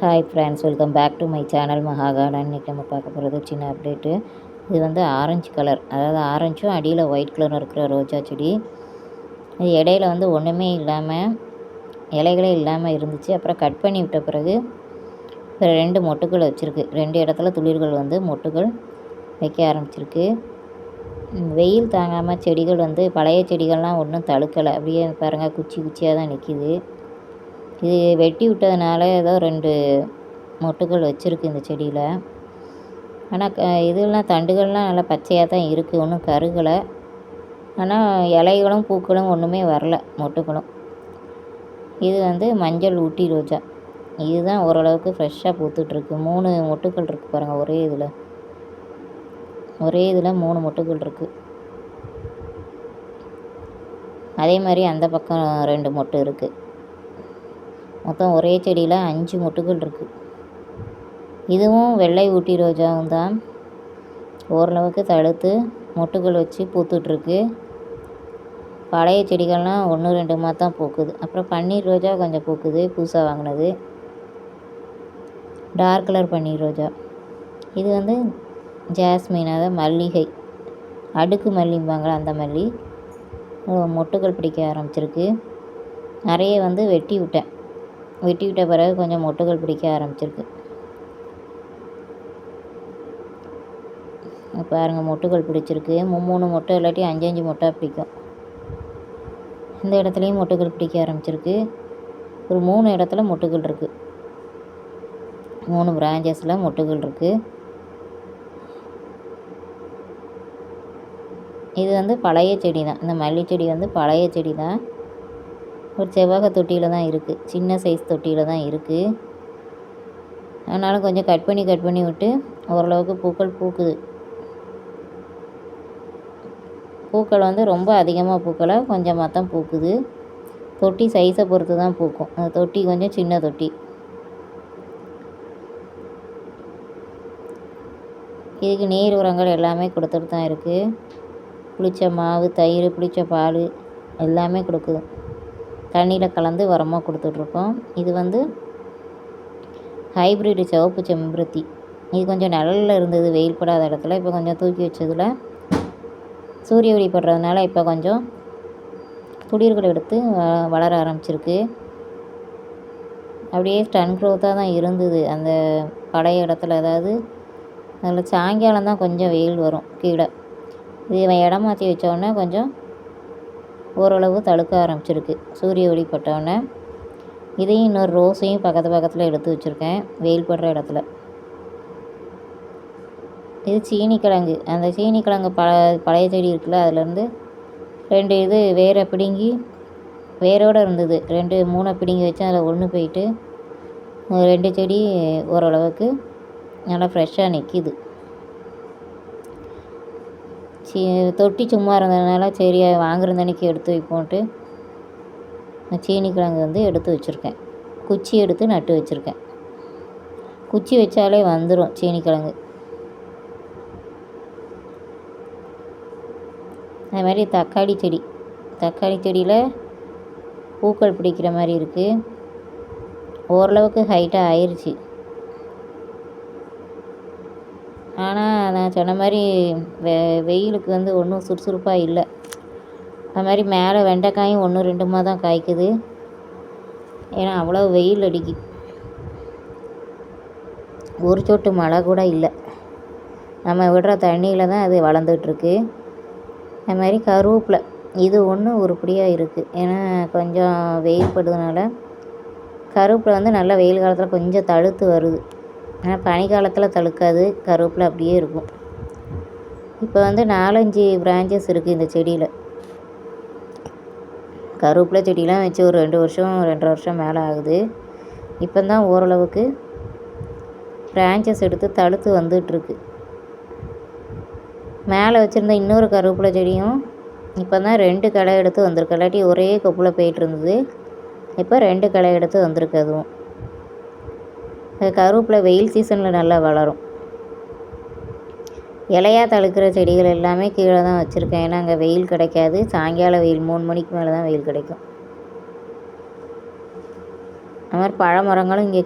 Hi friends, welcome back to my channel Maha garden. இன்றைக்கி நம்ம பார்க்க போகிறது சின்ன அப்டேட்டு. இது வந்து ஆரஞ்சு கலர், அதாவது ஆரஞ்சும் அடியில் ஒயிட் கலரும் இருக்கிற ரோஜா செடி. இது இடையில வந்து ஒன்றுமே இல்லாமல், இலைகளே இல்லாமல் இருந்துச்சு. அப்புறம் கட் பண்ணி விட்ட பிறகு 2 மொட்டுக்கள் வச்சுருக்கு. 2 இடத்துல துளிர்கள் வந்து மொட்டுகள் வைக்க ஆரம்பிச்சிருக்கு. வெயில் தாங்காமல் செடிகள் வந்து பழைய செடிகள்லாம் ஒன்றும் தழுக்கலை. அப்படியே பாருங்கள், குச்சி குச்சியாக தான் நிற்கிது. இது வெட்டி விட்டதுனால ஏதோ 2 மொட்டுகள் வச்சுருக்கு இந்த செடியில். ஆனால் இதெல்லாம் தண்டுகள்லாம் நல்லா பச்சையாக தான் இருக்குது, ஒன்றும் கருகலை. ஆனால் இலைகளும் பூக்களும் ஒன்றுமே வரல, மொட்டுகளும். இது வந்து மஞ்சள் ஊட்டி ரோஜா. இதுதான் ஓரளவுக்கு ஃப்ரெஷ்ஷாக பூத்துட்ருக்கு. 3 மொட்டுக்கள் இருக்குது பாருங்கள், ஒரே இதில் 3 மொட்டுக்கள் இருக்குது. அதே மாதிரி அந்த பக்கம் 2 மொட்டு இருக்குது. மொத்தம் ஒரே செடியில் 5 மொட்டுகள் இருக்குது. இதுவும் வெள்ளை ஊட்டி ரோஜாவும் தான். ஓரளவுக்கு தடுத்து மொட்டுகள் வச்சு பூத்துட்ருக்கு. பழைய செடிகள்லாம் 1, 2 தான் பூக்குது. அப்புறம் பன்னீர் ரோஜா கொஞ்சம் பூக்குது, புதுசாக வாங்கினது. டார்க் கலர் பன்னீர் ரோஜா. இது வந்து ஜாஸ்மின், அதாவது மல்லிகை, அடுக்கு மல்லிம்பாங்களா அந்த மல்லி. மொட்டுகள் பிடிக்க ஆரம்பிச்சிருக்கு. நிறைய வந்து வெட்டி விட்ட பிறகு கொஞ்சம் மொட்டுகள் பிடிக்க ஆரம்பிச்சிருக்கு. பாருங்கள், மொட்டுகள் பிடிச்சிருக்கு. 3 மொட்டை இல்லாட்டி 5 மொட்டை பிடிக்கும். இந்த இடத்துலையும் மொட்டுகள் பிடிக்க ஆரம்பிச்சிருக்கு. ஒரு 3 இடத்துல மொட்டுகள் இருக்குது. 3 பிரான்ச்சஸில் மொட்டுகள் இருக்குது. இது வந்து பழைய செடி தான். இந்த மல்லி செடி வந்து பழைய செடி தான். ஒரு செவ்வக தொட்டியில் தான் இருக்குது, சின்ன சைஸ் தொட்டியில் தான் இருக்குது. அதனால் கொஞ்சம் கட் பண்ணி விட்டு ஓரளவுக்கு பூக்கள் பூக்குது. பூக்கள் வந்து ரொம்ப அதிகமாக பூக்களை, கொஞ்சமாக தான் பூக்குது. தொட்டி சைஸை பொறுத்து தான் பூக்கும். அந்த தொட்டி கொஞ்சம் சின்ன தொட்டி. இதுக்கு நீர் உரங்கள் எல்லாமே கொடுத்துட்டு தான் இருக்குது. புளிச்ச மாவு, தயிர், புளிச்ச பால் எல்லாமே கொடுக்குது. தண்ணியில் கலந்து உரமாக கொடுத்துட்ருக்கோம். இது வந்து ஹைப்ரிட் சிவப்பு செம்பருத்தி. இது கொஞ்சம் நிழலில் இருந்தது, வெயில் படாத இடத்துல. இப்போ கொஞ்சம் தூக்கி வச்சதில் சூரிய ஒளி படுறதுனால இப்போ கொஞ்சம் துளிர்கள் எடுத்து வளர ஆரம்பிச்சிருக்கு. அப்படியே ஸ்டன் க்ரோத்தாக தான் இருந்தது அந்த பழைய இடத்துல. அதாவது அதில் சாயங்காலம் தான் கொஞ்சம் வெயில் வரும் கீழே. இது இடம் மாற்றி வச்சோடனே கொஞ்சம் ஓரளவு தடுக்க ஆரம்பிச்சிருக்கு சூரிய ஒளி பட்டோடனே. இதையும் இன்னொரு ரோஸையும் பக்கத்தில் எடுத்து வச்சுருக்கேன், வெயில் படுற இடத்துல. இது சீனிக்கிழங்கு. அந்த சீனிக்கிழங்கு பழைய செடி இருக்குல்ல, அதுலேருந்து 2 இது வேரை பிடுங்கி, வேரோடு இருந்தது 2 3 பிடுங்கி வச்சு அதில் 1 போயிட்டு 2 செடி ஓரளவுக்கு நல்லா ஃப்ரெஷ்ஷாக நிற்கிது. தொட்டி சும்மா இருந்ததுனால சரி வாங்குற தண்ணிக்கு எடுத்து வைப்போன்ட்டு சீனிக்கிழங்கு வந்து எடுத்து வச்சுருக்கேன். குச்சி எடுத்து நட்டு வச்சுருக்கேன். குச்சி வச்சாலே வந்துடும் சீனிக்கிழங்கு. அது மாதிரி தக்காளி செடியில் பூக்கள் பிடிக்கிற மாதிரி இருக்குது. ஓரளவுக்கு ஹைட்டாக ஆயிடுச்சு. ஆனால் நான் சொன்ன மாதிரி வெயிலுக்கு வந்து ஒன்றும் சுறுசுறுப்பாக இல்லை. அது மாதிரி மேலே வெண்டைக்காயும் 1, 2 தான் காய்க்குது. ஏன்னா அவ்வளோ வெயில் அடிக்கி. ஒரு சொட்டு மழை கூட இல்லை. நம்ம விடுற தண்ணியில் தான் அது வளர்ந்துட்டுருக்கு. அது மாதிரி கருவேப்பிலை, இது ஒன்று உருப்படியாக இருக்குது. ஏன்னா கொஞ்சம் வெயில் படுறதுனால கருவேப்பிலை வந்து நல்லா வெயில் காலத்தில் கொஞ்சம் தழுத்து வருது. ஆனால் பனி காலத்தில் தழுக்காது, கருவேப்பிலை அப்படியே இருக்கும். இப்போ வந்து 4-5 பிரான்ச்சஸ் இருக்குது இந்த செடியில். கருவேப்பிலை செடியெலாம் வச்சு ஒரு 2 வருஷம் 2.5 வருஷம் மேலே ஆகுது. இப்போ தான் ஓரளவுக்கு பிரான்ச்சஸ் எடுத்து தழுத்து வந்துட்டுருக்கு. மேலே வச்சுருந்த இன்னொரு கருவேப்பிலை செடியும் இப்போ தான் 2 களை எடுத்து வந்திருக்கு. இல்லாட்டி ஒரே கொப்பில் போயிட்டு இருந்தது. இப்போ 2 களை எடுத்து வந்திருக்கு. அதுவும் கருவேப்பிலை வெயில் சீசனில் நல்லா வளரும். இலையாக தழுக்கிற செடிகள் எல்லாமே கீழே தான் வச்சுருக்கேன். ஏன்னா அங்கே வெயில் கிடைக்காது. சாயங்காலம் வெயில் 3 மணிக்கு மேலே தான் வெயில் கிடைக்கும். அது மாதிரி பழ மரங்களும் இங்கே